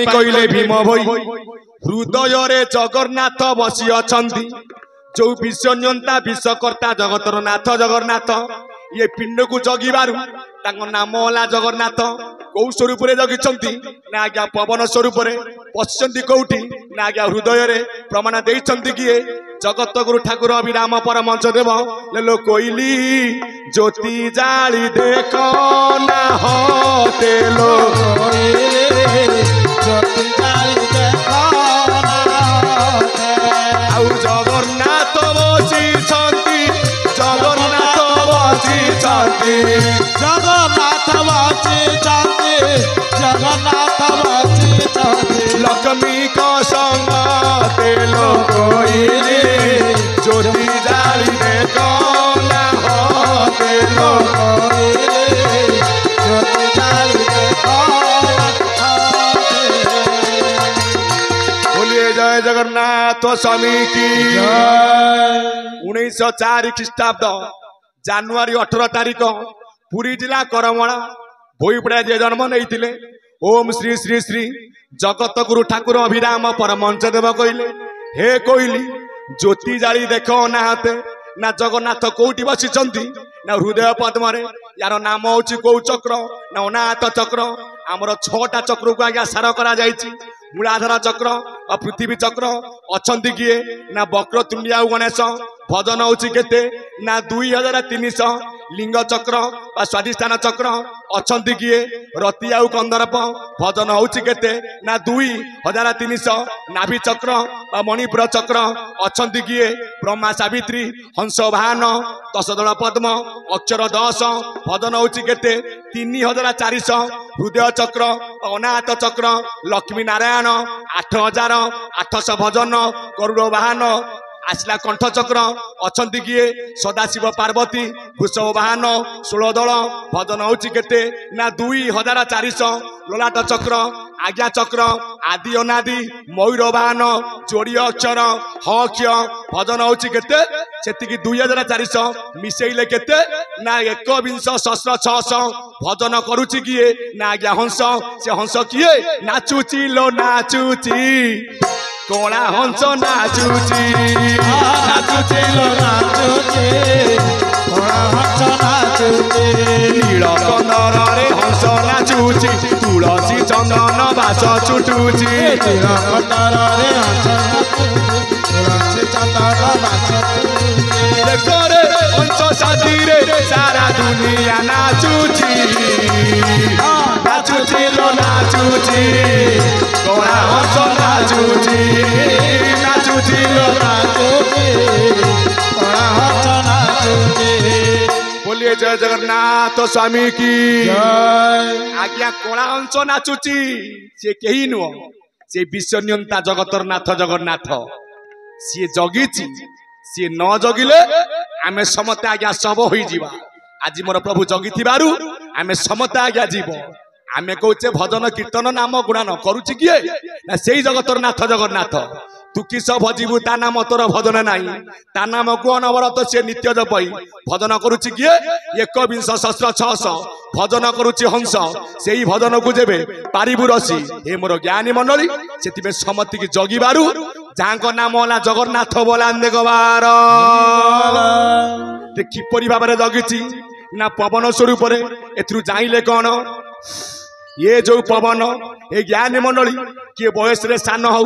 कहले भीम भई हृदय रे जगन्नाथ बसी अछंती जो विश्वनियंता विश्वकर्ता जगतर नाथ जगन्नाथ ये पिंड को जगिबारु नाम होला जगन्नाथ कौ स्वरूप जगिंट ना आज्ञा पवन स्वरूप पशिंट कौटी ना आज्ञा हृदय रे प्रमाण देइछंती किए जगत गुरु ठाकुर अभिराम परमंच देव लेलो कोइली ज्योति जाली देख ना होते लो ज्योति जाली देख आउ जगन्नाथ बसी छंती जगन्नाथ बसी छंती जगन्नाथ बसी छंती जगन्नाथ बसी छंती लक्ष्मी का संग तेलो कोइली ज्योति जाली देखो ना होते लो ज्योति जाली देखो बोलिए जय जगन्नाथ स्वामी की 1904 ख्रीष्टाब्द जानुआरी 18 तारिख पुरी जिला करमणा भोईपड़ा जे जन्म नहीं ओम श्री श्री श्री जगत गुरु ठाकुर अभिराम परमंच देव कहले हे कोइली ज्योति जाली देख नाते ना जगन्नाथ कोठी बसी ना हृदय पद्म यार नाम हूँ कौ चक्र ना अनाथ चक्र आमर 6टा चक्र को आज्ञा सार करा मूलाधार चक्र और पृथ्वी चक्र अछंती किए ना वक्र तुंडिया गणेश भजन होची केते ना 2300 लिंग चक्र बा स्वाधिष्ठान चक्र अछंती किए रति आउ कंदरप भजन होची केते ना 2300 नाभि चक्र बा मणिपुर चक्र अछंती किए ब्रह्मा सावित्री हंस वाहन 10 दल पद्म अक्षर 10 भजन होची केते 3400 हृदय चक्र अनाथ चक्र लक्ष्मी नारायण 8800 भजन गरुड़ वाहन आसला कंठ चक्र अछंती किए सदाशिव पार्वती वृषभ वाहन 16 दल भजन होची केते ना 2400 ललाट चक्र आज्ञा चक्र आदि अनादि मयूर वाहन जोड़ी अक्षर हक्ष भजन होची केते सेतिकी 2400 मिसेइले केते ना 21,600 भजन करूची किए ना आज्ञा हंस से हंस किए नाचुची लो नाचुची कोला हंस नाचुची नाचुची लो नाचुची कोला हंस नाचुची नीलकंदर रे हंस नाचुची तुलसी चंदन बास छुटुची नीलकंदर रे हंस नाचुची तुलसी चंदन बास छुटुची देखो रे हंस साथी रे सारा दुनिया नाचुची नाचुची लो नाचुची कोला हंस नाचुची नाचुची लो नाचुची कोला हंस नाचुची बोलिए जय जगन्नाथ स्वामी की आज्ञा कोला हंस नाचुची से कही नुह से विश्वनियंता जगतर नाथ जगन्नाथ सी जगिची सी न जगिले आमे समते आज्ञा सब होई जीवा आज मोर प्रभु जगी थिबारु आमे समते आज्ञा जीव आमे कहचे भजन कीर्तन नाम गुणान करूची किए ना सेई जगतर नाथ जगन्नाथ तू किस भजिबु ता नाम तोर भजन नाही ता नाम को अनवरत से नित्य जपई भजन करूची किए 21,600 भजन करूची हंस सेई भजन को जेबे पारिबु रसी हे मोर ज्ञानी मंडली सेतिबे समति की जगिबारु जांको नाम होला जगन्नाथ बोलांदे गवार ते किपरि भाबरे जगिची ना पवन स्वरूप रे एथरु जाइले कोन ये जो पवन ये ज्ञानी मंडली किए बयस रे सान हौ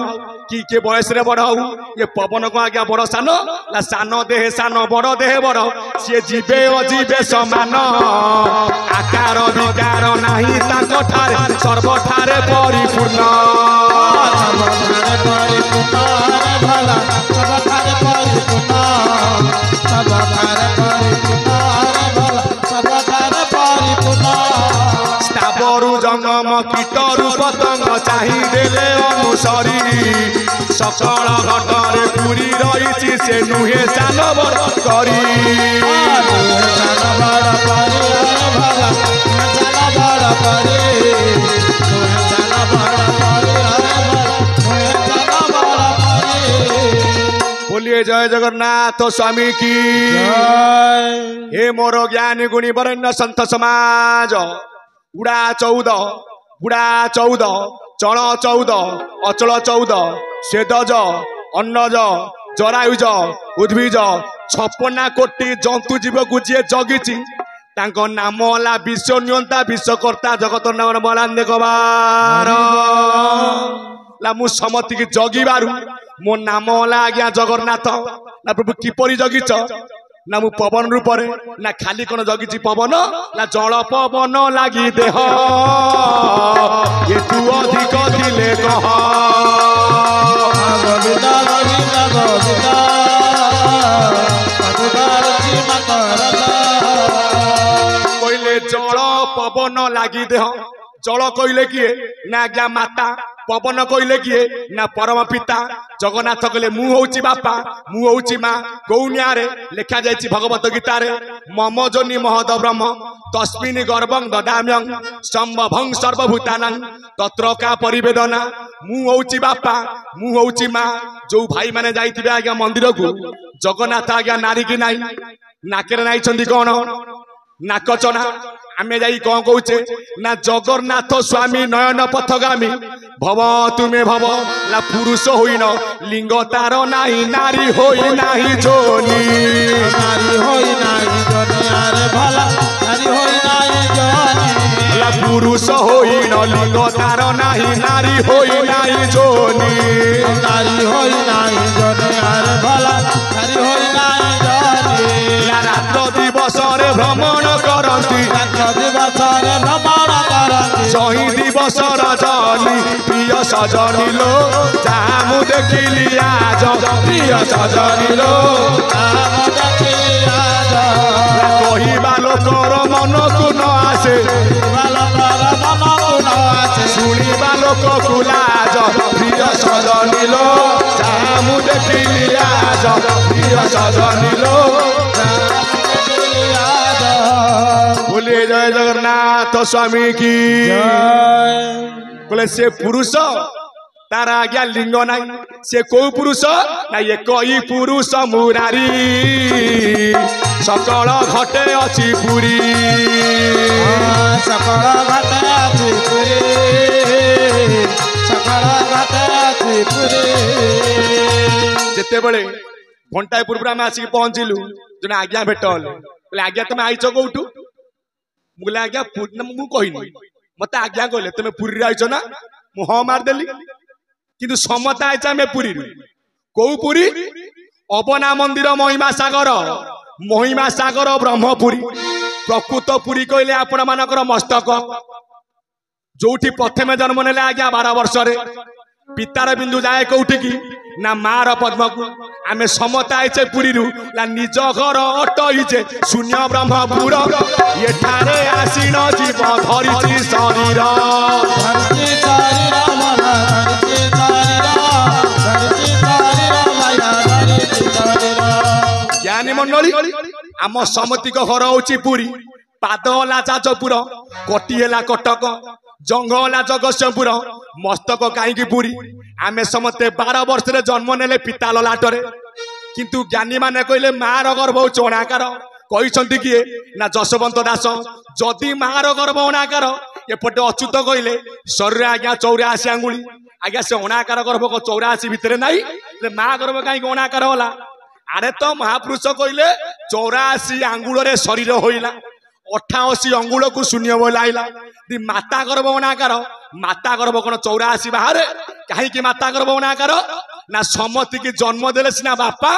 कि बयस रे बड़ हौ ये पवन को आज्ञा बड़ सान ना सान देह सान बड़ देह बड़ सी जीवे अजीवे समान आकार विकार नाही ताको ठारे सर्वठारे परिपूर्ण भला सर्वठारे परिपूर्ण सर्वठारे परिपूर्ण भला सर्वठारे परिपूर्ण स्थावरु जंगम कीट रूप पतंग चाहिदेले अनुसरी सकल घटरे पूरी रही से नुहे सान बड़ करी बोलिए जय जगन्नाथ स्वामी की हे मोर ज्ञानी गुणी वरेण्य संत समाज बुढ़ा 14 चल 14 अचल 14 स्वेदज अन्नज जरायुज उद्भिज 56 कोटी जंतु जीव को जी जगिची तांको नाम होला विश्व नियंता विश्वकर्ता जगत नाम बलांदे कबार ला मु समति की जगिबारु मो नाम होला आज्ञा जगन्नाथ ना प्रभु किपरि जगिच ना मु पवन रूप ना खाली कोन जगिची पवन ना जल पवन लागी देह ये तू अधिक दिले कह गोविंदा गोविंदा गोविंदा कहले जल पवन लागी देह जल कहले किए ना आज्ञा माता पवन कहले किए ना परम पिता जगन्नाथ कहले मु होउची बापा मु होउची माँ कौनिया रे लिखा जाइछि भगवत गीता रे मम जोनि महद ब्रह्म तस्मिन् गर्भं ददाम्यं संभवं सर्वभूतानां तत्र का परिवेदना मु होउची बापा मु होउची माँ जो भाई माने जाइथिबे आज्ञा मंदिर को जगन्नाथ आज्ञा नारी की नाई नाकेरे नाई छंदी कोन नाकचना आमे जाई कौन कहूचे ना जगन्नाथ स्वामी नयन पथगामी भव तुमे भव ला पुरुष होइनो लिंग तार नाही नारी होई नाही जोनी नारी होई नाही जोनी अरे भला नारी होई नाही जोनी ला पुरुष होइनो लिंग तार नाही नारी होई नाही जोनी नारी होई नाही जोनी अरे भला नारी होई नाही जोनी ला रात्र दिवस रे भ्रमण करंती रात्र दिवस रे भ्रमण करंती सही दिवस रजनी प्रिय सजनी लो जामु देखिली आज प्रिय सजनी लो जामु देखिली आज कहिबा लोकर मन को न आसे लोकर मन को न आसे शुणिबा लोक को लाज प्रिय सजनी लो जामु देखिली आज प्रिय सजनी लो बोले जय जगन्नाथ स्वामी की बोले से पुरुष तारा आज्ञा लिंग नाई से को पुरुष ना ये कई पुरुष मुरारी सकल घटे अछि पुरी सकल घटे अछि पुरी सकल घटे अछि पुरी जेते बळे घंटाए पूर्व आम आसिक पहुंचलु जने आज्ञा भेटल बोले आज्ञा तुम आइछ कोठू मुगले आज्ञा मु कहिनी मते आज्ञा कहले तुम पुरी आइछ ना मु हाँ मारदेली किंतु समता आइछ आमे पुरी को पुरी अबना मंदिर महिमा सागर ब्रह्मपुरी प्रकृत पुरी कहले आपण मानकर मस्तक जोठी प्रथमे जन्म नेले आज्ञा 12 वर्ष रे पितार बिंदु जाए कौटी की ना मार पद्म को आमे समता आइछे पुरी ला निज घर अटइछे शून्य ब्रह्मपुर एठारे आसीन जीव धरिछि शरीर धरिछि शरीर मन धरिछि शरीर धरिछि शरीर माया धरिछि शरीर ज्ञानी मंडली आम समतिक घर होछि पुरी पाद होला जाजपुर कोटी ହେଲା कटक जंग होला जगतसिंहपुर मस्तक कहीं पुरी आमे समते 12 वर्ष रे जन्म नेले पिता ललाटरे किंतु ज्ञानी माने कहले मार गर्भ चौणाकार कहिसंती किए ना जसवंत दास जदि मार गर्भ अणाकार एपटे अच्युत कहले शरीर आज्ञा 84 आंगुली आज्ञा से अणाकार गर्भ को 84 भितरे नाही माँ गर्भ कहीं अणाकार होला अरे तो महापुरुष कहले 84 आंगुल रे शरीर होइला 88 अंगुल को शून्य बोलाइला माता गर्भ अणाकार माता गर्भ कौन 84 बाहर कहीं माता गर्भ अणाकार ना समति की जन्म देले सिना बापा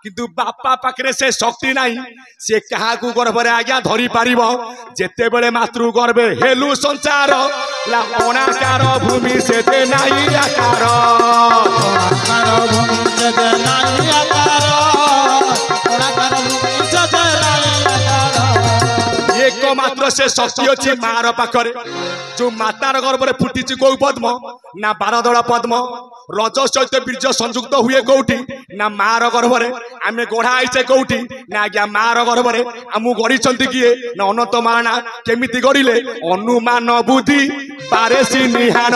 किंतु बापा पाखरे से शक्ति नहीं से क्या गर्भरे आज्ञा धरी पारिबो जेते बेले मातृ गर्भे हेलु संसार ला अणाकार भूमि से दे नाही आकार भूमि से दे नाही आकार अणाकार भूमि से दे नाही आकार एकमात्र से शक्ति अच्छी मार पाखरे जो मातार गर्भ में फुटी गौ पद्म ना 12 दल पद्म रज सहित बीर्ज संयुक्त हुए कौटी ना मार गर्भ में आम गढ़ा आईचे कौटी ना आज्ञा मार गर्भ में आम गढ़ी किए ना अनंत महाना केमिति गढ़िले अनुमान बुद्धि पारेसी निहान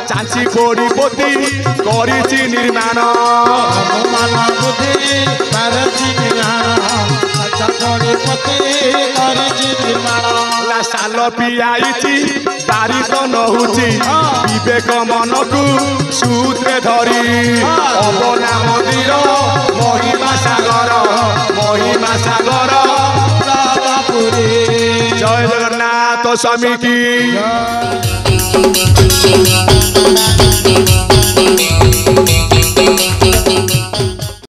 चांची पोड़ी पोती करिछि निर्माण अनुमान बुद्धि पारेसी निहान चांची पोती करिछि निर्माण ला साल पियाइछि तारी तो नहुची विवेक मन को सूत्रे धरी अबला मंदिर महिमा सागर राधापुरी जय जगन्नाथ स्वामी की